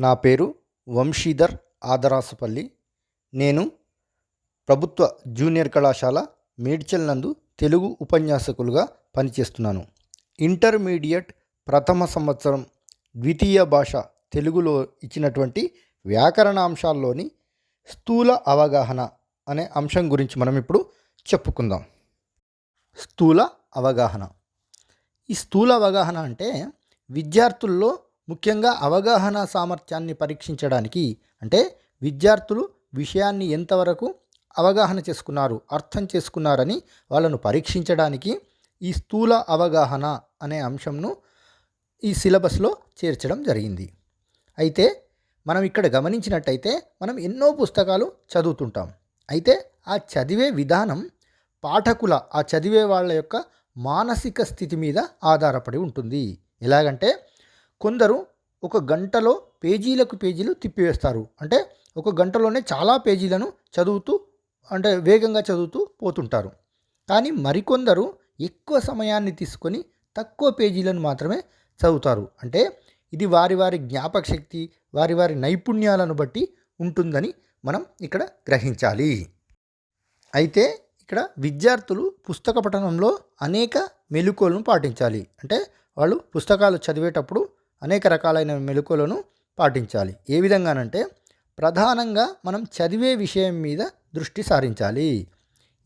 నా పేరు వంశీధర్ ఆదరాసుపల్లి. నేను ప్రభుత్వ జూనియర్ కళాశాల మేడ్చల్ నందు తెలుగు ఉపన్యాసకులుగా పనిచేస్తున్నాను. ఇంటర్మీడియట్ ప్రథమ సంవత్సరం ద్వితీయ భాష తెలుగులో ఇచ్చినటువంటి వ్యాకరణాంశాల్లోని స్థూల అవగాహన అనే అంశం గురించి మనం ఇప్పుడు చెప్పుకుందాం. స్థూల అవగాహన. ఈ స్థూల అవగాహన అంటే విద్యార్థుల్లో ముఖ్యంగా అవగాహన సామర్థ్యాన్ని పరీక్షించడానికి, అంటే విద్యార్థులు విషయాన్ని ఎంతవరకు అవగాహన చేసుకున్నారు, అర్థం చేసుకున్నారని వాళ్ళను పరీక్షించడానికి ఈ స్థూల అవగాహన అనే అంశంను ఈ సిలబస్లో చేర్చడం జరిగింది. అయితే మనం ఇక్కడ గమనించినట్టయితే మనం ఎన్నో పుస్తకాలు చదువుతుంటాం. అయితే ఆ చదివే విధానం పాఠకుల, ఆ చదివే వాళ్ళ యొక్క మానసిక స్థితి మీద ఆధారపడి ఉంటుంది. ఎలాగంటే కొందరు ఒక గంటలో పేజీలకు పేజీలు తిప్పివేస్తారు. అంటే ఒక గంటలోనే చాలా పేజీలను చదువుతూ, అంటే వేగంగా చదువుతూ పోతుంటారు. కానీ మరికొందరు ఎక్కువ సమయాన్ని తీసుకొని తక్కువ పేజీలను మాత్రమే చదువుతారు. అంటే ఇది వారి వారి జ్ఞాపక శక్తి, వారి వారి నైపుణ్యాలను బట్టి ఉంటుందని మనం ఇక్కడ గ్రహించాలి. అయితే ఇక్కడ విద్యార్థులు పుస్తక పఠనంలో అనేక మెళకువలను పాటించాలి. అంటే వాళ్ళు పుస్తకాలు చదివేటప్పుడు అనేక రకాలైన మెళకువలను పాటించాలి. ఏ విధంగానంటే ప్రధానంగా మనం చదివే విషయం మీద దృష్టి సారించాలి.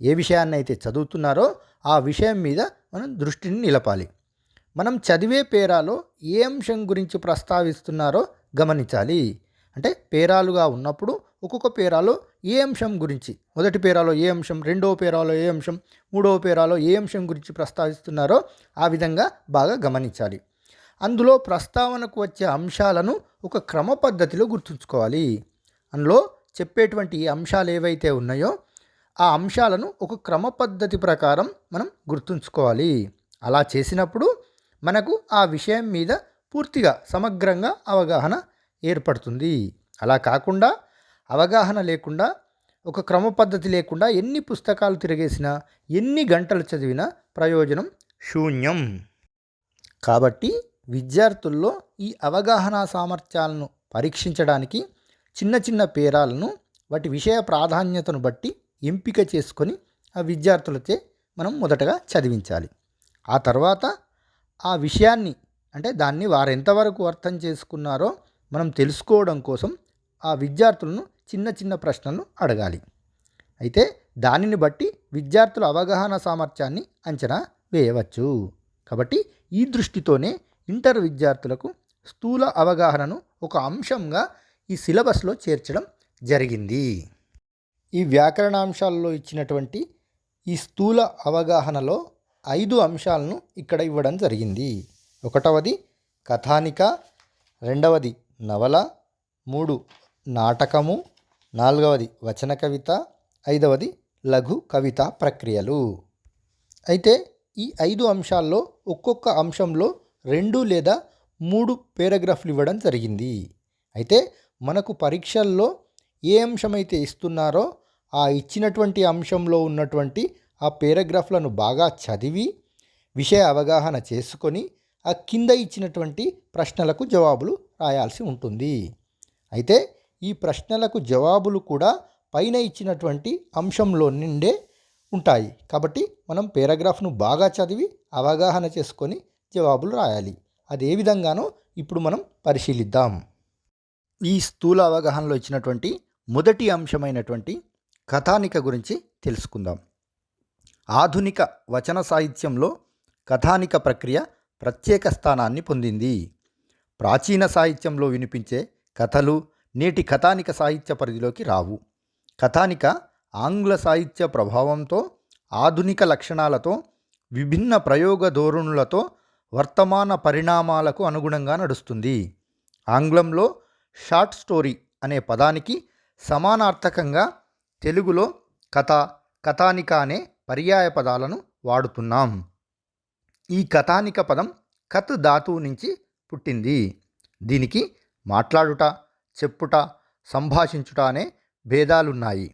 ఏ విషయాన్ని అయితే చదువుతున్నారో ఆ విషయం మీద మనం దృష్టిని నిలపాలి. మనం చదివే పేరాలో ఏ అంశం గురించి ప్రస్తావిస్తున్నారో గమనించాలి. అంటే పేరాలుగా ఉన్నప్పుడు ఒక్కొక్క పేరాలో ఏ అంశం గురించి, మొదటి పేరాలో ఏ అంశం, రెండవ పేరాలో ఏ అంశం, మూడవ పేరాలో ఏ అంశం గురించి ప్రస్తావిస్తున్నారో ఆ విధంగా బాగా గమనించాలి. అందులో ప్రస్తావనకు వచ్చే అంశాలను ఒక క్రమ పద్ధతిలో గుర్తుంచుకోవాలి. అందులో చెప్పేటువంటి అంశాలు ఏవైతే ఉన్నాయో ఆ అంశాలను ఒక క్రమ పద్ధతి ప్రకారం మనం గుర్తుంచుకోవాలి. అలా చేసినప్పుడు మనకు ఆ విషయం మీద పూర్తిగా సమగ్రంగా అవగాహన ఏర్పడుతుంది. అలా కాకుండా అవగాహన లేకుండా, ఒక క్రమ పద్ధతి లేకుండా ఎన్ని పుస్తకాలు తిరిగేసినా, ఎన్ని గంటలు చదివినా ప్రయోజనం శూన్యం. కాబట్టి విద్యార్థుల్లో ఈ అవగాహన సామర్థ్యాలను పరీక్షించడానికి చిన్న చిన్న పేరాలను వాటి విషయ ప్రాధాన్యతను బట్టి ఎంపిక చేసుకొని ఆ విద్యార్థులచే మనం మొదటగా చదివించాలి. ఆ తర్వాత ఆ విషయాన్ని, అంటే దాన్ని వారు ఎంతవరకు అర్థం చేసుకున్నారో మనం తెలుసుకోవడం కోసం ఆ విద్యార్థులను చిన్న చిన్న ప్రశ్నలు అడగాలి. అయితే దానిని బట్టి విద్యార్థుల అవగాహన సామర్థ్యాన్ని అంచనా వేయవచ్చు. కాబట్టి ఈ దృష్టితోనే ఇంటర్ విద్యార్థులకు స్థూల అవగాహనను ఒక అంశంగా ఈ సిలబస్లో చేర్చడం జరిగింది. ఈ వ్యాకరణాంశాల్లో ఇచ్చినటువంటి ఈ స్థూల అవగాహనలో 5 అంశాలను ఇక్కడ ఇవ్వడం జరిగింది. 1వది కథానిక, 2వది నవల, 3 నాటకము, 4వది వచన కవిత, 5వది లఘు కవితా ప్రక్రియలు. అయితే ఈ 5 అంశాల్లో ఒక్కొక్క అంశంలో 2 లేదా 3 పేరాగ్రాఫ్లు ఇవ్వడం జరిగింది. అయితే మనకు పరీక్షల్లో ఏ అంశమైతే ఇస్తున్నారో ఆ ఇచ్చినటువంటి అంశంలో ఉన్నటువంటి ఆ పేరాగ్రాఫ్లను బాగా చదివి విషయ అవగాహన చేసుకొని ఆ కింద ఇచ్చినటువంటి ప్రశ్నలకు జవాబులు రాయాల్సి ఉంటుంది. అయితే ఈ ప్రశ్నలకు జవాబులు కూడా పైన ఇచ్చినటువంటి అంశంలో నుండే ఉంటాయి. కాబట్టి మనం పేరాగ్రాఫ్ను బాగా చదివి అవగాహన చేసుకొని జవాబులు రాయాలి. అది ఏ విధంగానో ఇప్పుడు మనం పరిశీలిద్దాం. ఈ స్థూల అవగాహనలో ఇచ్చినటువంటి మొదటి అంశమైనటువంటి కథానిక గురించి తెలుసుకుందాం. ఆధునిక వచన సాహిత్యంలో కథానిక ప్రక్రియ ప్రత్యేక స్థానాన్ని పొందింది. ప్రాచీన సాహిత్యంలో వినిపించే కథలు నేటి కథానిక సాహిత్య పరిధిలోకి రావు. కథానిక ఆంగ్ల సాహిత్య ప్రభావంతో, ఆధునిక లక్షణాలతో, విభిన్న ప్రయోగ ధోరణులతో వర్తమాన పరిణామాలకు అనుగుణంగా నడుస్తుంది. ఆంగ్లంలో షార్ట్ స్టోరీ అనే పదానికి సమానార్థకంగా తెలుగులో కథ, కథానిక అనే పర్యాయ పదాలను వాడుతున్నాం. ఈ కథానిక పదం కత్ ధాతువు నుంచి పుట్టింది. దీనికి మాట్లాడుట, చెప్పుట, సంభాషించుట అనే భేదాలున్నాయి.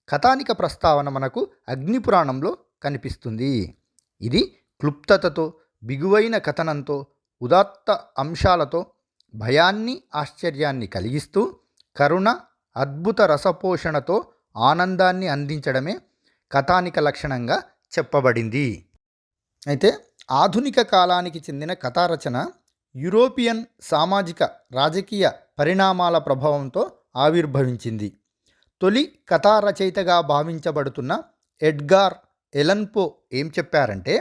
కథానిక ప్రస్తావన మనకు అగ్నిపురాణంలో కనిపిస్తుంది. ఇది క్లుప్తతతో, బిగువైన కథనంతో, ఉదాత్త అంశాలతో, భయాన్ని ఆశ్చర్యాన్ని కలిగిస్తూ కరుణ అద్భుత రసపోషణతో ఆనందాన్ని అందించడమే కథానిక లక్షణంగా చెప్పబడింది. అయితే ఆధునిక కాలానికి చెందిన కథారచన యూరోపియన్ సామాజిక రాజకీయ పరిణామాల ప్రభావంతో ఆవిర్భవించింది. తొలి కథా రచయితగా భావించబడుతున్న ఎడ్గార్ ఎలన్ పో ఏం చెప్పారంటే,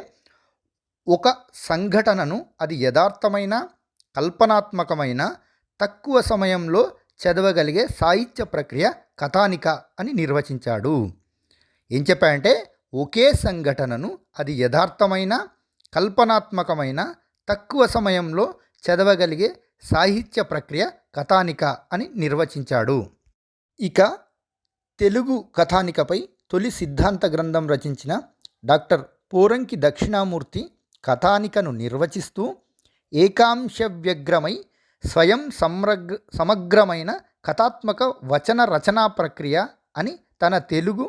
ఒక సంఘటనను అది యథార్థమైన కల్పనాత్మకమైన తక్కువ సమయంలో చదవగలిగే సాహిత్య ప్రక్రియ కథానిక అని నిర్వచించాడు. ఏం చెప్పాడంటే, ఒకే సంఘటనను అది యథార్థమైన కల్పనాత్మకమైన తక్కువ సమయంలో చదవగలిగే సాహిత్య ప్రక్రియ కథానిక అని నిర్వచించాడు. ఇక తెలుగు కథానికపై తొలి సిద్ధాంత గ్రంథం రచించిన డాక్టర్ పోరంకి దక్షిణామూర్తి కథానికను నిర్వచిస్తూ ఏకాంశ వ్యగ్రమై స్వయం సమగ్రమైన కథాత్మక వచన రచనా ప్రక్రియ అని తన తెలుగు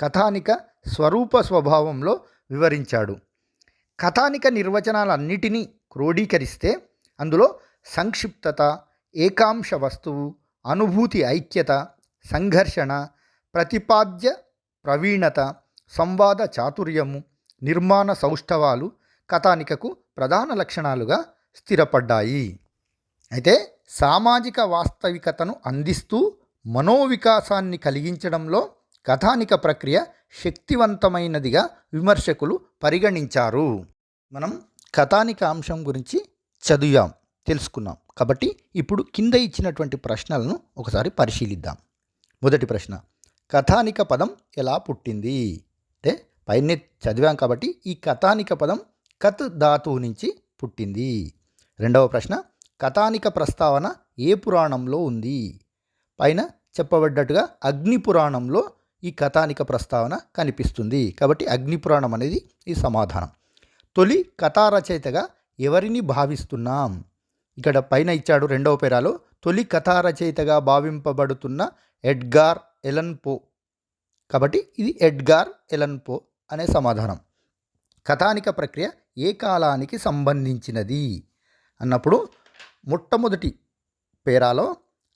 కథానిక స్వరూప స్వభావంలో వివరించాడు. కథానిక నిర్వచనాలన్నిటినీ క్రోడీకరిస్తే అందులో సంక్షిప్తత, ఏకాంశ వస్తువు, అనుభూతి ఐక్యత, సంఘర్షణ, ప్రతిపాద్య ప్రవీణత, సంవాద చాతుర్యము, నిర్మాణ సౌష్ఠవాలు కథానికకు ప్రధాన లక్షణాలుగా స్థిరపడ్డాయి. అయితే సామాజిక వాస్తవికతను అందిస్తూ మనోవికాసాన్ని కలిగించడంలో కథానిక ప్రక్రియ శక్తివంతమైనదిగా విమర్శకులు పరిగణించారు. మనం కథానిక అంశం గురించి చదివాం, తెలుసుకున్నాం. కాబట్టి ఇప్పుడు కింద ఇచ్చినటువంటి ప్రశ్నలను ఒకసారి పరిశీలిద్దాం. మొదటి ప్రశ్న, కథానిక పదం ఎలా పుట్టింది? అంటే పైన చదివాం కాబట్టి ఈ కథానిక పదం కత్ ధాతువు నుంచి పుట్టింది. రెండవ ప్రశ్న, కథానిక ప్రస్తావన ఏ పురాణంలో ఉంది? పైన చెప్పబడ్డట్టుగా అగ్ని పురాణంలో ఈ కథానిక ప్రస్తావన కనిపిస్తుంది. కాబట్టి అగ్ని పురాణం అనేది ఈ సమాధానం. తొలి కథా రచయితగా ఎవరిని భావిస్తున్నాం? ఇక్కడ పైన ఇచ్చాడు రెండవ పేరాలో తొలి కథా రచయితగా భావింపబడుతున్న ఎడ్గార్ ఎలన్ పో. కాబట్టి ఇది ఎడ్గార్ ఎలన్ పో అనే సమాధానం. కథానిక ప్రక్రియ ఏ కాలానికి సంబంధించినది అన్నప్పుడు మొట్టమొదటి పేరాలో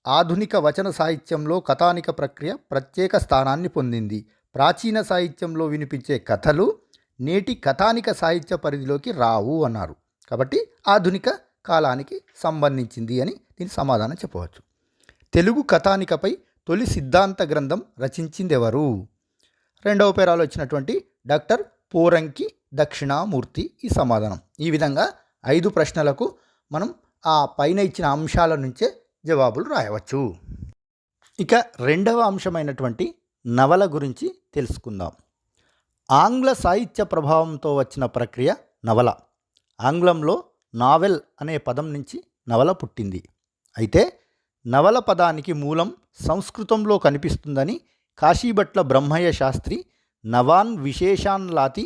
ఆధునిక వచన సాహిత్యంలో కథానిక ప్రక్రియ ప్రత్యేక స్థానాన్ని పొందింది. ప్రాచీన సాహిత్యంలో వినిపించే కథలు నేటి కథానిక సాహిత్య పరిధిలోకి రావు అన్నారు. కాబట్టి ఆధునిక కాలానికి సంబంధించింది అని దీని సమాధానం చెప్పవచ్చు. తెలుగు కథానికపై తొలి సిద్ధాంత గ్రంథం రచించింది ఎవరు? రెండవ పేరాలో వచ్చినటువంటి డాక్టర్ పోరంకి దక్షిణామూర్తి ఈ సమాధానం. ఈ విధంగా 5 ప్రశ్నలకు మనం ఆ పైన ఇచ్చిన అంశాల నుంచే జవాబులు రాయవచ్చు. ఇక రెండవ అంశమైనటువంటి నవల గురించి తెలుసుకుందాం. ఆంగ్ల సాహిత్య ప్రభావంతో వచ్చిన ప్రక్రియ నవల. ఆంగ్లంలో నావెల్ అనే పదం నుంచి నవల పుట్టింది. అయితే నవల పదానికి మూలం సంస్కృతంలో కనిపిస్తుందని కాశీభట్ల బ్రహ్మయ్య శాస్త్రి నవాన్ విశేషాన్ లాతి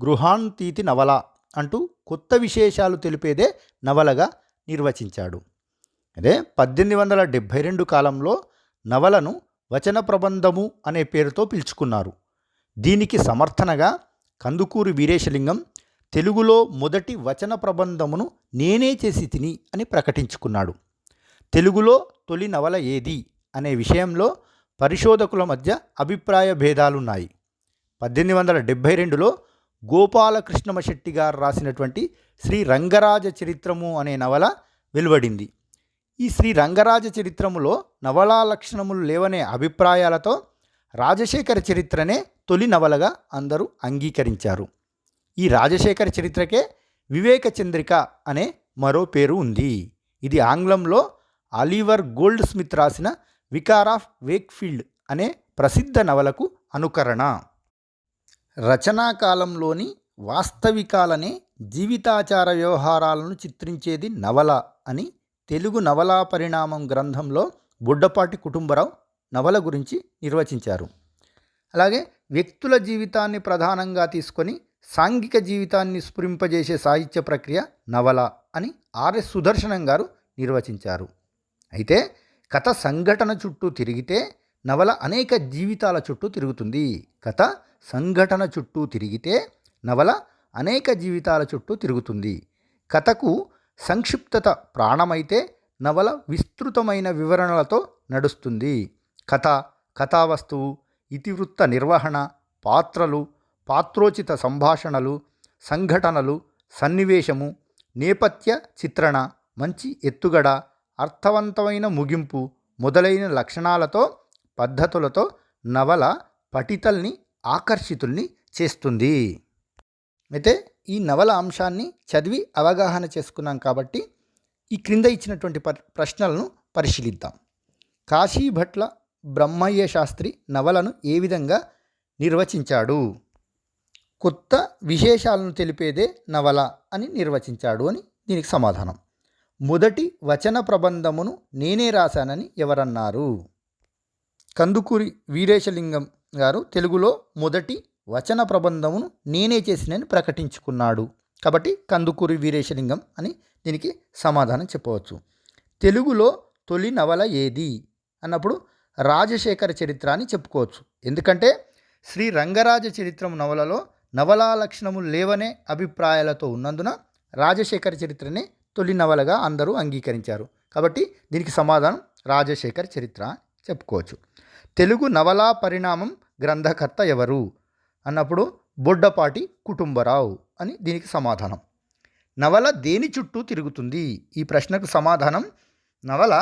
గృహాంతీతి నవల అంటూ కొత్త విశేషాలు తెలిపేదే నవలగా నిర్వచించాడు. అదే 1872 కాలంలో నవలను వచన ప్రబంధము అనే పేరుతో పిలుచుకున్నారు. దీనికి సమర్థనగా కందుకూరి వీరేశలింగం తెలుగులో మొదటి వచన ప్రబంధమును నేనే చేసి తిని అని ప్రకటించుకున్నాడు. తెలుగులో తొలి నవల ఏది అనే విషయంలో పరిశోధకుల మధ్య అభిప్రాయ భేదాలున్నాయి. 1872లో గోపాలకృష్ణమశెట్టి గారు రాసినటువంటి శ్రీ రంగరాజ చరిత్రము అనే నవల వెలువడింది. ఈ శ్రీ రంగరాజ చరిత్రములో నవలా లక్షణములు లేవనే అభిప్రాయాలతో రాజశేఖర చరిత్రనే తొలి నవలగా అందరూ అంగీకరించారు. ఈ రాజశేఖర చరిత్రకే వివేక చంద్రిక అనే మరో పేరు ఉంది. ఇది ఆంగ్లంలో ఆలివర్ గోల్డ్ స్మిత్ రాసిన వికార్ ఆఫ్ వేక్ఫీల్డ్ అనే ప్రసిద్ధ నవలకు అనుకరణ. రచనాకాలంలోని వాస్తవికాలనే జీవితాచార వ్యవహారాలను చిత్రించేది నవల అని తెలుగు నవలా పరిణామం గ్రంథంలో బుడ్డపాటి కుటుంబరావు నవల గురించి నిర్వచించారు. అలాగే వ్యక్తుల జీవితాన్ని ప్రధానంగా తీసుకొని సాంఘిక జీవితాన్ని స్ఫురింపజేసే సాహిత్య ప్రక్రియ నవల అని ఆర్ఎస్ సుదర్శనం గారు నిర్వచించారు. అయితే కథ సంఘటన చుట్టూ తిరిగితే నవల అనేక జీవితాల చుట్టూ తిరుగుతుంది. కథ సంఘటన చుట్టూ తిరిగితే నవల అనేక జీవితాల చుట్టూ తిరుగుతుంది. కథకు సంక్షిప్తత ప్రాణమైతే నవల విస్తృతమైన వివరణలతో నడుస్తుంది. కథ, కథావస్తువు, ఇతివృత్త నిర్వహణ, పాత్రలు, పాత్రోచిత సంభాషణలు, సంఘటనలు, సన్నివేశము, నేపథ్య చిత్రణ, మంచి ఎత్తుగడ, అర్థవంతమైన ముగింపు మొదలైన లక్షణాలతో, పద్ధతులతో నవల పఠితల్ని ఆకర్షితుల్ని చేస్తుంది. అయితే ఈ నవల అంశాన్ని చదివి అవగాహన చేసుకున్నాం కాబట్టి ఈ క్రింద ఇచ్చినటువంటి ప్రశ్నలను పరిశీలిద్దాం. కాశీభట్ల బ్రహ్మయ్య శాస్త్రి నవలను ఏ విధంగా నిర్వచించాడు? కొత్త విశేషాలను తెలిపేదే నవల అని నిర్వచించాడు అని దీనికి సమాధానం. మొదటి వచన ప్రబంధమును నేనే రాశానని ఎవరన్నారు? కందుకూరి వీరేశలింగం గారు తెలుగులో మొదటి వచన ప్రబంధమును నేనే చేసినని ప్రకటించుకున్నాడు. కాబట్టి కందుకూరి వీరేశలింగం అని దీనికి సమాధానం చెప్పవచ్చు. తెలుగులో తొలి నవల ఏది అన్నప్పుడు రాజశేఖర చరిత్ర అని చెప్పుకోవచ్చు. ఎందుకంటే శ్రీ రంగరాజ చరిత్రం నవలలో నవలా లక్షణములు లేవనే అభిప్రాయాలతో ఉన్నందున రాజశేఖర చరిత్రనే తొలి నవలగా అందరూ అంగీకరించారు. కాబట్టి దీనికి సమాధానం రాజశేఖర చరిత్ర చెప్పుకోవచ్చు. తెలుగు నవలా పరిణామం గ్రంథకర్త ఎవరు అన్నప్పుడు బొడ్డపాటి కుటుంబరావు అని దీనికి సమాధానం. నవల దేని చుట్టూ తిరుగుతుంది? ఈ ప్రశ్నకు సమాధానం నవల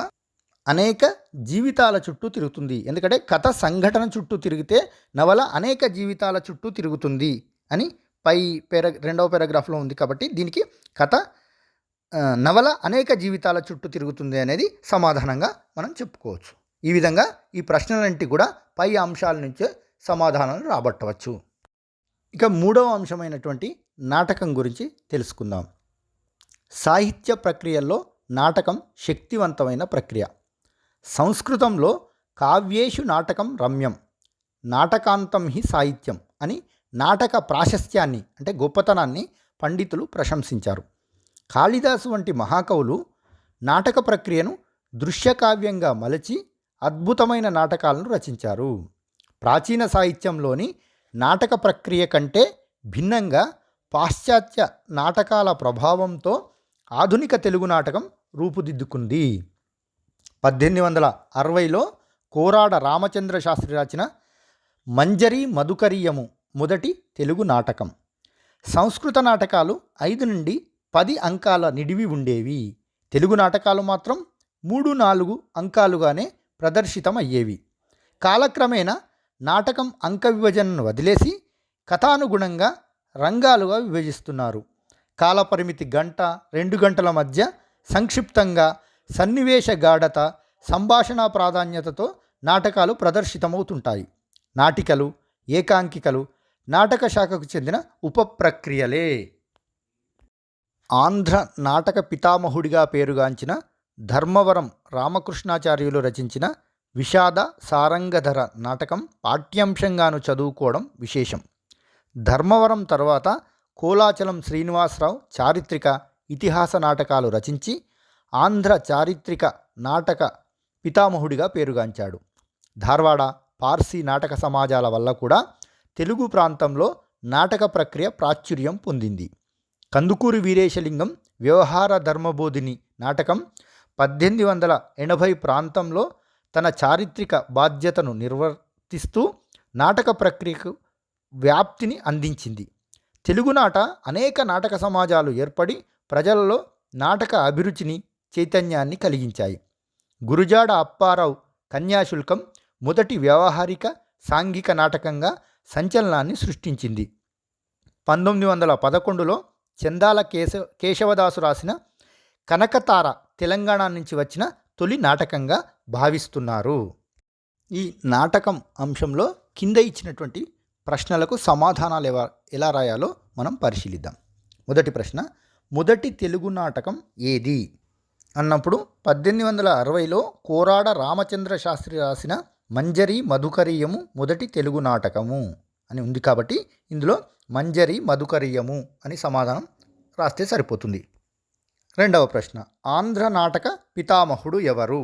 అనేక జీవితాల చుట్టూ తిరుగుతుంది. ఎందుకంటే కథ సంఘటన చుట్టూ తిరిగితే నవల అనేక జీవితాల చుట్టూ తిరుగుతుంది అని రెండవ పారాగ్రాఫ్లో ఉంది. కాబట్టి దీనికి కథ నవల అనేక జీవితాల చుట్టూ తిరుగుతుంది అనేది సమాధానంగా మనం చెప్పుకోవచ్చు. ఈ విధంగా ఈ ప్రశ్నలన్నింటి కూడా పై అంశాల నుంచే సమాధానాలు రాబట్టవచ్చు. ఇక మూడవ అంశమైనటువంటి నాటకం గురించి తెలుసుకుందాం. సాహిత్య ప్రక్రియల్లో నాటకం శక్తివంతమైన ప్రక్రియ. సంస్కృతంలో కావ్యేషు నాటకం రమ్యం, నాటకాంతం హి సాహిత్యం అని నాటక ప్రాశస్త్యాన్ని అంటే గొప్పతనాన్ని పండితులు ప్రశంసించారు. కాళిదాసు వంటి మహాకవులు నాటక ప్రక్రియను దృశ్యకావ్యంగా మలచి అద్భుతమైన నాటకాలను రచించారు. ప్రాచీన సాహిత్యంలోని నాటక ప్రక్రియ కంటే భిన్నంగా పాశ్చాత్య నాటకాల ప్రభావంతో ఆధునిక తెలుగు నాటకం రూపుదిద్దుకుంది. 1860లో కోరాడ రామచంద్ర శాస్త్రి రచన మంజరి మధుకరీయము మొదటి తెలుగు నాటకం. సంస్కృత నాటకాలు 5 నుండి 10 అంకాల నిడివి ఉండేవి. తెలుగు నాటకాలు మాత్రం 3-4 అంకాలుగానే ప్రదర్శితమయ్యేవి. కాలక్రమేణా నాటకం అంక విభజనను వదిలేసి కథానుగుణంగా రంగాలుగా విభజిస్తున్నారు. కాలపరిమితి 1-2 గంటల మధ్య సంక్షిప్తంగా సన్నివేశ గాఢత, సంభాషణ ప్రాధాన్యతతో నాటకాలు ప్రదర్శితమవుతుంటాయి. నాటికలు, ఏకాంకికలు నాటక శాఖకు చెందిన ఉపప్రక్రియలే. ఆంధ్ర నాటక పితామహుడిగా పేరుగాంచిన ధర్మవరం రామకృష్ణాచార్యులు రచించిన విషాద సారంగధర నాటకం పాఠ్యాంశంగాను చదువుకోవడం విశేషం. ధర్మవరం తర్వాత కోలాచలం శ్రీనివాసరావు చారిత్రక, ఇతిహాస నాటకాలు రచించి ఆంధ్ర చారిత్రక నాటక పితామహుడిగా పేరుగాంచాడు. ధార్వాడ, పార్సీ నాటక సమాజాల వల్ల కూడా తెలుగు ప్రాంతంలో నాటక ప్రక్రియ ప్రాచుర్యం పొందింది. కందుకూరి వీరేశలింగం వ్యవహార ధర్మబోధిని నాటకం 1880 ప్రాంతంలో తన చారిత్రక బాధ్యతను నిర్వర్తిస్తూ నాటక ప్రక్రియకు వ్యాప్తిని అందించింది. తెలుగునాట అనేక నాటక సమాజాలు ఏర్పడి ప్రజలలో నాటక అభిరుచిని, చైతన్యాన్ని కలిగించాయి. గురుజాడ అప్పారావు కన్యాశుల్కం మొదటి వ్యవహారిక సాంఘిక నాటకంగా సంచలనాన్ని సృష్టించింది. 1911లో చందాల కేశవదాసు రాసిన కనకతార తెలంగాణ నుంచి వచ్చిన తొలి నాటకంగా భావిస్తున్నారు. ఈ నాటకం అంశంలో కింద ఇచ్చినటువంటి ప్రశ్నలకు సమాధానాలు ఎలా రాయాలో మనం పరిశీలిద్దాం. మొదటి ప్రశ్న, మొదటి తెలుగు నాటకం ఏది అన్నప్పుడు 1860లో కోరాడ రామచంద్ర శాస్త్రి రాసిన మంజరి మధుకరీయము మొదటి తెలుగు నాటకము అని ఉంది. కాబట్టి ఇందులో మంజరి మధుకరీయము అని సమాధానం రాస్తే సరిపోతుంది. రెండవ ప్రశ్న, ఆంధ్ర నాటక పితామహుడు ఎవరు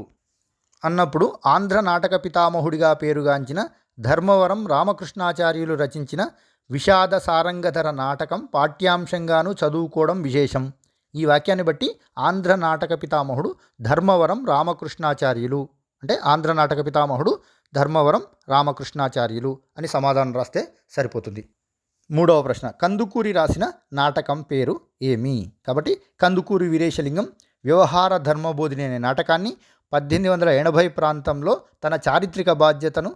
అన్నప్పుడు ఆంధ్ర నాటక పితామహుడిగా పేరుగాంచిన ధర్మవరం రామకృష్ణాచార్యులు రచించిన విషాద సారంగధర నాటకం పాఠ్యాంశంగాను చదువుకోవడం విశేషం. ఈ వాక్యాన్ని బట్టి ఆంధ్ర నాటక పితామహుడు ధర్మవరం రామకృష్ణాచార్యులు, అంటే ఆంధ్ర నాటక పితామహుడు ధర్మవరం రామకృష్ణాచార్యులు అని సమాధానం రాస్తే సరిపోతుంది. మూడవ ప్రశ్న, కందుకూరి రాసిన నాటకం పేరు ఏమి? కాబట్టి కందుకూరి వీరేశలింగం వ్యవహార ధర్మబోధిని అనే నాటకాన్ని 1880 ప్రాంతంలో తన చారిత్రక బాధ్యతను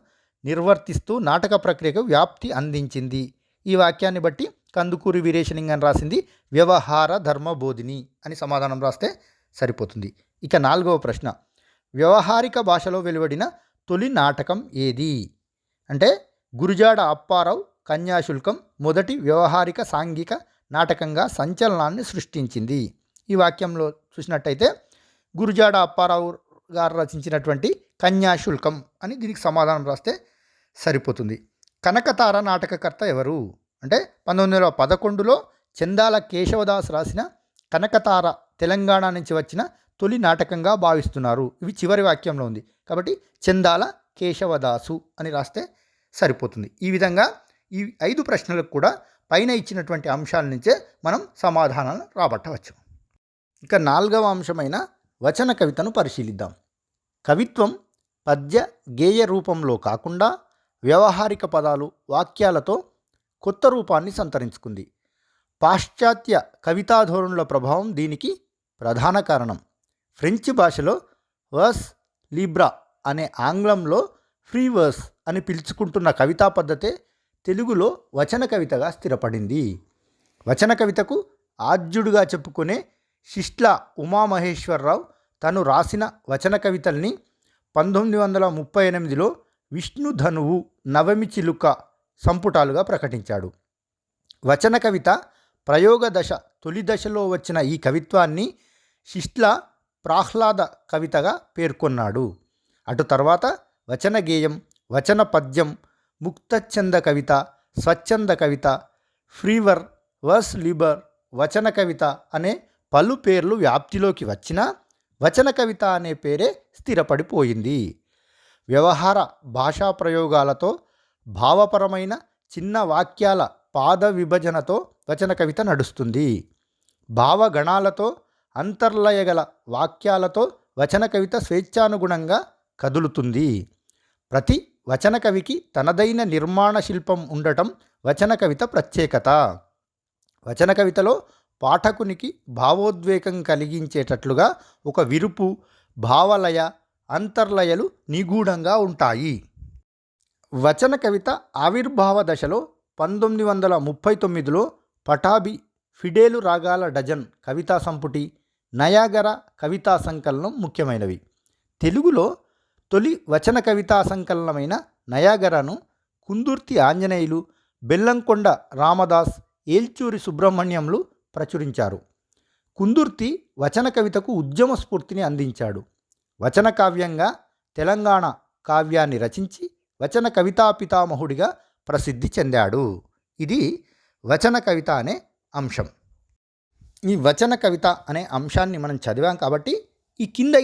నిర్వర్తిస్తూ నాటక ప్రక్రియకు వ్యాప్తి అందించింది. ఈ వాక్యాన్ని బట్టి కందుకూరి వీరేశలింగం రాసింది వ్యవహార ధర్మబోధిని అని సమాధానం రాస్తే సరిపోతుంది. ఇక నాలుగవ ప్రశ్న, వ్యవహారిక భాషలో వెలువడిన తొలి నాటకం ఏది? అంటే గురుజాడ అప్పారావు కన్యాశుల్కం మొదటి వ్యవహారిక సాంఘిక నాటకంగా సంచలనాన్ని సృష్టించింది. ఈ వాక్యంలో చూసినట్టయితే గురుజాడ అప్పారావు గారు రచించినటువంటి కన్యాశుల్కం అని దీనికి సమాధానం రాస్తే సరిపోతుంది. కనకతార నాటకకర్త ఎవరు? అంటే 1911లో చందాల కేశవదాస్ రాసిన కనకతార తెలంగాణ నుంచి వచ్చిన తొలి నాటకంగా భావిస్తున్నారు. ఇవి చివరి వాక్యంలో ఉంది కాబట్టి చందాల కేశవదాసు అని రాస్తే సరిపోతుంది. ఈ విధంగా ఈ 5 ప్రశ్నలకు కూడా పైన ఇచ్చినటువంటి అంశాల నుంచే మనం సమాధానాలను రాబట్టవచ్చు. ఇక 4వ అంశమైన వచన కవితను పరిశీలిద్దాం. కవిత్వం పద్య గేయ రూపంలో కాకుండా వ్యవహారిక పదాలు వాక్యాలతో కొత్త రూపాన్ని సంతరించుకుంది. పాశ్చాత్య కవితాధోరణుల ప్రభావం దీనికి ప్రధాన కారణం. ఫ్రెంచ్ భాషలో వర్స్ లిబ్రా అనే ఆంగ్లంలో ఫ్రీ వర్స్ అని పిలుచుకుంటున్న కవితా పద్ధతే తెలుగులో వచన కవితగా స్థిరపడింది. వచన కవితకు ఆద్యుడుగా చెప్పుకునే శిష్ట్ల ఉమామహేశ్వరరావు తను రాసిన వచన కవితల్ని 1938లో విష్ణుధనువు నవమి చిలుక సంపుటాలుగా ప్రకటించాడు. వచన కవిత ప్రయోగ దశ తొలి దశలో వచ్చిన ఈ కవిత్వాన్ని శిష్ట్ల ప్రాహ్లాద కవితగా పేర్కొన్నాడు. అటు తర్వాత వచన గేయం, వచన పద్యం, ముక్తఛంద కవిత, స్వచ్ఛంద కవిత, ఫ్రీవర్, వర్స్ లిబర్, వచన కవిత అనే పలు పేర్లు వ్యాప్తిలోకి వచ్చినా వచన కవిత అనే పేరే స్థిరపడిపోయింది. వ్యవహార భాషా ప్రయోగాలతో భావపరమైన చిన్న వాక్యాల పాద విభజనతో వచన కవిత నడుస్తుంది. భావగణాలతో అంతర్లయగల వాక్యాలతో వచన కవిత స్వేచ్ఛానుగుణంగా కదులుతుంది. ప్రతి వచన కవికి తనదైన నిర్మాణ శిల్పం ఉండటం వచన కవిత ప్రత్యేకత. వచన కవితలో పాఠకునికి భావోద్వేగం కలిగించేటట్లుగా ఒక విరుపు, భావలయ, అంతర్లయలు నిగూఢంగా ఉంటాయి. వచన కవిత ఆవిర్భావ దశలో 1939లో పటాబి ఫిడేలు రాగాల డజన్ కవితా సంపుటి, నయాగర కవితా సంకలనం ముఖ్యమైనవి. తెలుగులో తొలి వచన కవితా సంకలనమైన నయాగరను కుందుర్తి ఆంజనేయులు, బెల్లంకొండ రామదాస్, ఏల్చూరి సుబ్రహ్మణ్యంలు ప్రచురించారు. కుందుర్తి వచన కవితకు ఉద్యమ స్ఫూర్తిని అందించాడు. వచన కావ్యంగా తెలంగాణ కావ్యాన్ని రచించి వచన కవితా పితామహుడిగా ప్రసిద్ధి చెందాడు. ఇది వచన కవిత అనే అంశం. ఈ వచన కవిత అనే అంశాన్ని మనం చదివాం కాబట్టి ఈ కింద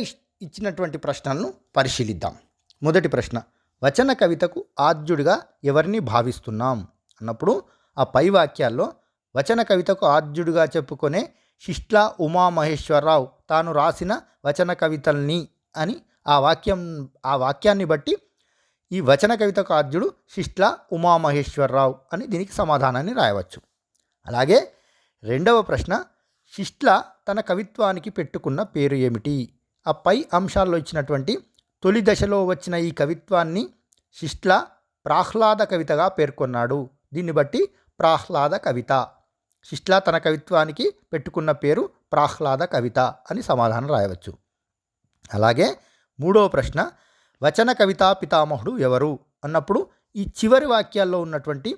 ఇచ్చినటువంటి ప్రశ్నలను పరిశీలిద్దాం. మొదటి ప్రశ్న, వచన కవితకు ఆద్యుడిగా ఎవరిని భావిస్తున్నాం అన్నప్పుడు ఆ పై వాక్యాల్లో వచన కవితకు ఆద్యుడిగా చెప్పుకునే శిష్ట్ల ఉమామహేశ్వరరావు తాను రాసిన వచన కవితల్ని అని ఆ వాక్యాన్ని బట్టి ఈ వచన కవితకు ఆద్యుడు శిష్ట్ల ఉమామహేశ్వరరావు అని దీనికి సమాధానాన్ని రాయవచ్చు. అలాగే రెండవ ప్రశ్న, శిష్ట్ల తన కవిత్వానికి పెట్టుకున్న పేరు ఏమిటి? ఆ పై అంశాల్లో ఇచ్చినటువంటి తొలి దశలో వచ్చిన ఈ కవిత్వాన్ని శిష్ట్ల ప్రాహ్లాద కవితగా పేర్కొన్నాడు. దీన్ని బట్టి ప్రాహ్లాద కవిత. శిష్ట్ల తన కవిత్వానికి పెట్టుకున్న పేరు ప్రాహ్లాద కవిత అని సమాధానం రాయవచ్చు. అలాగే మూడవ ప్రశ్న, వచన కవితా పితామహుడు ఎవరు అన్నప్పుడు ఈ చివరి వాక్యాల్లో ఉన్నటువంటి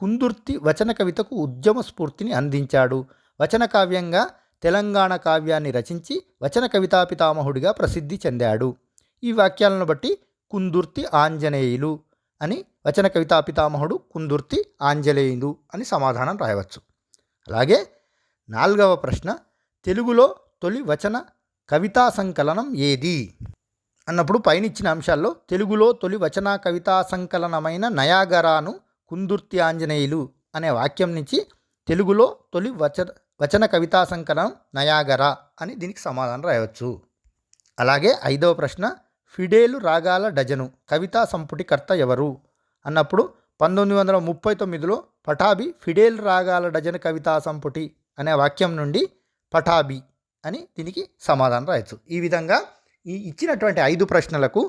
కుందుర్తి వచన కవితకు ఉద్యమ స్ఫూర్తిని అందించాడు. వచన కావ్యంగా తెలంగాణ కావ్యాన్ని రచించి వచన కవితా పితామహుడిగా ప్రసిద్ధి చెందాడు. ఈ వాక్యాలను బట్టి కుందుర్తి ఆంజనేయులు అని వచన కవితా పితామహుడు కుందుర్తి ఆంజనేయులు అని సమాధానం రాయవచ్చు. అలాగే నాలుగవ ప్రశ్న, తెలుగులో తొలి వచన కవితా సంకలనం ఏది అన్నప్పుడు పైన ఇచ్చిన అంశాల్లో తెలుగులో తొలి వచన కవితా సంకలనమైన నయాగరాను కుందుర్తి ఆంజనేయులు అనే వాక్యం నుంచి తెలుగులో తొలి వచన కవితా సంకలనం నయాగరా అని దీనికి సమాధానం రాయవచ్చు. అలాగే 5వ ప్రశ్న, ఫిడేలు రాగాల డజను కవితా సంపుటి కర్త ఎవరు అన్నప్పుడు 1939లో పటాబి ఫిడేల్ రాగాల డజను కవితా సంపుటి అనే వాక్యం నుండి పటాబి అని దీనికి సమాధానం రాయొచ్చు. ఈ విధంగా ఈ ఇచ్చినటువంటి 5 ప్రశ్నలకు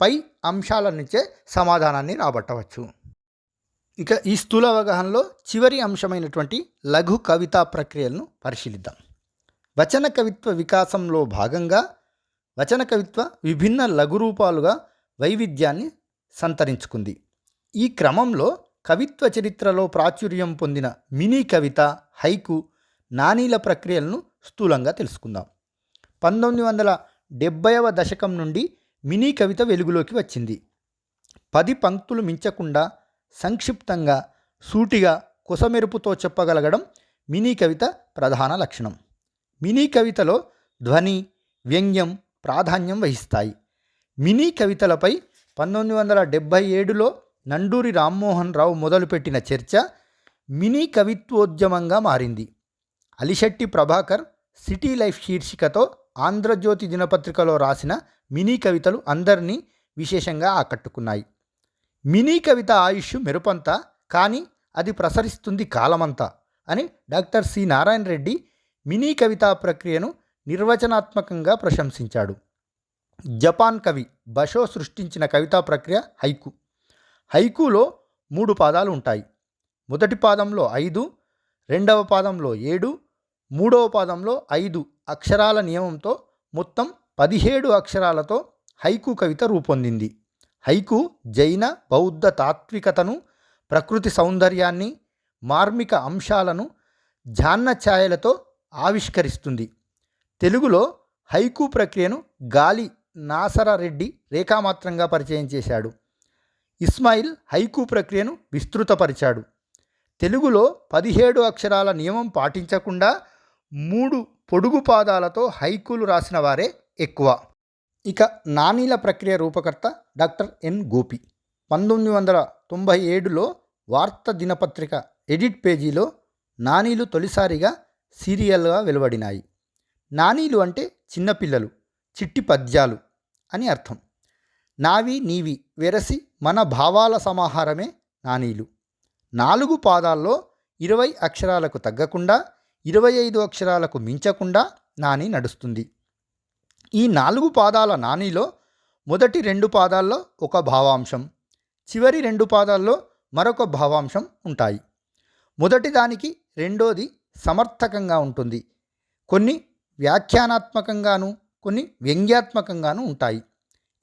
పై అంశాల నుంచే సమాధానాన్ని రాబట్టవచ్చు. ఇక ఈ స్థూల అవగాహనలో చివరి అంశమైనటువంటి లఘు కవితా ప్రక్రియలను పరిశీలిద్దాం. వచన కవిత్వ వికాసంలో భాగంగా వచన కవిత్వ విభిన్న లఘు రూపాలుగా వైవిధ్యాన్ని సంతరించుకుంది. ఈ క్రమంలో కవిత్వ చరిత్రలో ప్రాచుర్యం పొందిన మినీ కవిత, హైకు, నానీల ప్రక్రియలను స్థూలంగా తెలుసుకుందాం. 1970వ దశకం నుండి మినీ కవిత వెలుగులోకి వచ్చింది. 10 పంక్తులు మించకుండా సంక్షిప్తంగా, సూటిగా, కొసమెరుపుతో చెప్పగలగడం మినీ కవిత ప్రధాన లక్షణం. మినీ కవితలో ధ్వని, వ్యంగ్యం ప్రాధాన్యం వహిస్తాయి. మినీ కవితలపై 1977లో నండూరి రామ్మోహన్ రావు మొదలుపెట్టిన చర్చ మినీ కవిత్వోద్యమంగా మారింది. అలిశెట్టి ప్రభాకర్ సిటీ లైఫ్ శీర్షికతో ఆంధ్రజ్యోతి దినపత్రికలో రాసిన మినీ కవితలు అందరినీ విశేషంగా ఆకట్టుకున్నాయి. మినీ కవిత ఆయుష్ మెరుపంతా, కానీ అది ప్రసరిస్తుంది కాలమంతా అని doctor C Narayana Reddy mini కవితా ప్రక్రియను నిర్వచనాత్మకంగా ప్రశంసించాడు. జపాన్ కవి బషో సృష్టించిన కవితా ప్రక్రియ హైకు. హైకులో 3 పాదాలు ఉంటాయి. మొదటి పాదంలో 5, రెండవ పాదంలో 7, మూడవ పాదంలో 5 అక్షరాల నియమంతో మొత్తం 17 అక్షరాలతో హైకు కవిత రూపొందింది. హైకు జైన బౌద్ధ తాత్వికతను, ప్రకృతి సౌందర్యాన్ని, మార్మిక అంశాలను జాన్న ఛాయలతో ఆవిష్కరిస్తుంది. తెలుగులో హైకు ప్రక్రియను గాలి నాసరారెడ్డి రేఖామాత్రంగా పరిచయం చేశాడు. ఇస్మాయిల్ హైకు ప్రక్రియను విస్తృతపరిచాడు. తెలుగులో 17 అక్షరాల నియమం పాటించకుండా 3 పొడుగు పాదాలతో హైకులు రాసిన వారే ఎక్కువ. ఇక నానీల ప్రక్రియ రూపకర్త డాక్టర్ ఎన్ గోపి. 1997లో వార్త దినపత్రిక ఎడిట్ పేజీలో నానీలు తొలిసారిగా సీరియల్గా వెలువడినాయి. నానీలు అంటే చిన్నపిల్లలు, చిట్టి పద్యాలు అని అర్థం. నావి నీవి వెరసి మన భావాల సమాహారమే నానీలు. 4 పాదాల్లో 20 అక్షరాలకు తగ్గకుండా, 25 అక్షరాలకు మించకుండా నాని నడుస్తుంది. ఈ 4 పాదాల నానీలో మొదటి 2 పాదాల్లో ఒక భావాంశం, చివరి 2 పాదాల్లో మరొక భావాంశం ఉంటాయి. మొదటి దానికి రెండోది సమర్థకంగా ఉంటుంది. కొన్ని వ్యాఖ్యానాత్మకంగాను, కొన్ని వ్యంగ్యాత్మకంగాను ఉంటాయి.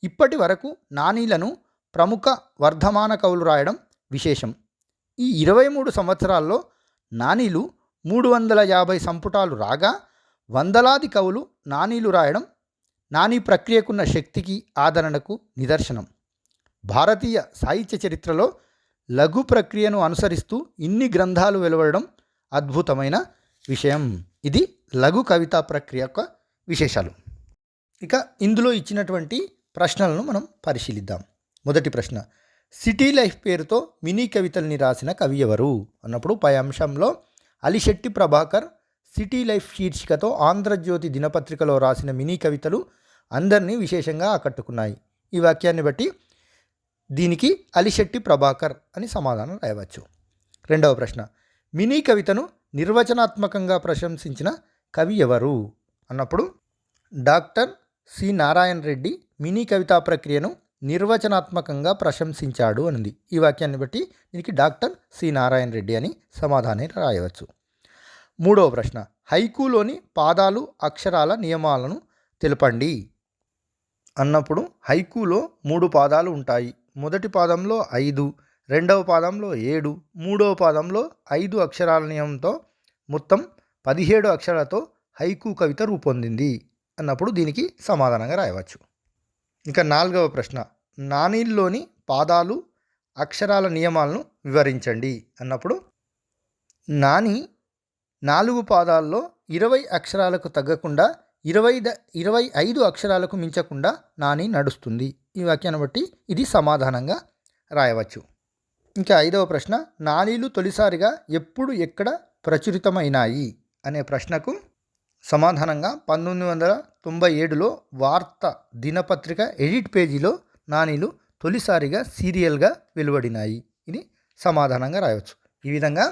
ఇప్పటి వరకు నానీలను ప్రముఖ వర్ధమాన కవులు రాయడం విశేషం. ఈ 23 సంవత్సరాల్లో నానీలు 350 సంపుటాలు రాగా వందలాది కవులు నానీలు రాయడం నానీ ప్రక్రియకున్న శక్తికి, ఆదరణకు నిదర్శనం. భారతీయ సాహిత్య చరిత్రలో లఘు ప్రక్రియను అనుసరిస్తూ ఇన్ని గ్రంథాలు వెలువడడం అద్భుతమైన విషయం. ఇది లఘు కవితా ప్రక్రియ యొక్క విశేషాలు. ఇక ఇందులో ఇచ్చినటువంటి ప్రశ్నలను మనం పరిశీలిద్దాం. మొదటి ప్రశ్న, సిటీ లైఫ్ పేరుతో మినీ కవితల్ని రాసిన కవి ఎవరు అన్నప్పుడు పై అంశంలో అలిశెట్టి ప్రభాకర్ సిటీ లైఫ్ శీర్షికతో ఆంధ్రజ్యోతి దినపత్రికలో రాసిన మినీ కవితలు అందరినీ విశేషంగా ఆకట్టుకున్నాయి. ఈ వాక్యాన్ని బట్టి దీనికి అలిశెట్టి ప్రభాకర్ అని సమాధానం రాయవచ్చు. రెండవ ప్రశ్న, మినీ కవితను నిర్వచనాత్మకంగా ప్రశంసించిన కవి ఎవరు అన్నప్పుడు doctor C Narayana Reddy mini కవితా ప్రక్రియను నిర్వచనాత్మకంగా ప్రశంసించాడు అనింది. ఈ వాక్యాన్ని బట్టి దీనికి డాక్టర్ సి నారాయణ రెడ్డి అని సమాధానం రాయవచ్చు. మూడవ ప్రశ్న, హైకులోని పాదాలు, అక్షరాల నియమాలను తెలపండి అన్నప్పుడు హైకులో 3 పాదాలు ఉంటాయి. మొదటి పాదంలో 5, రెండవ పాదంలో 7, మూడవ పాదంలో 5 అక్షరాల నియమంతో మొత్తం 17 అక్షరాలతో హైకు కవిత రూపొందింది అన్నప్పుడు దీనికి సమాధానంగా రాయవచ్చు. ఇంకా నాలుగవ ప్రశ్న, నానీల్లోని పాదాలు, అక్షరాల నియమాలను వివరించండి అన్నప్పుడు నాని 4 పాదాల్లో 20 అక్షరాలకు తగ్గకుండా 25 అక్షరాలకు మించకుండా నాని నడుస్తుంది. ఈ వాక్యాన్ని బట్టి ఇది సమాధానంగా రాయవచ్చు. ఇంకా 5వ ప్రశ్న, నానీలు తొలిసారిగా ఎప్పుడు, ఎక్కడ ప్రచురితమైనాయి అనే ప్రశ్నకు సమాధానంగా 1997లో వార్త దినపత్రిక ఎడిట్ పేజీలో నాణీలు తొలిసారిగా సీరియల్గా వెలువడినాయి. ఇది సమాధానంగా రాయవచ్చు. ఈ విధంగా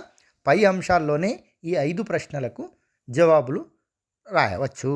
పై అంశాల్లోనే ఈ 5 ప్రశ్నలకు జవాబులు రాయవచ్చు.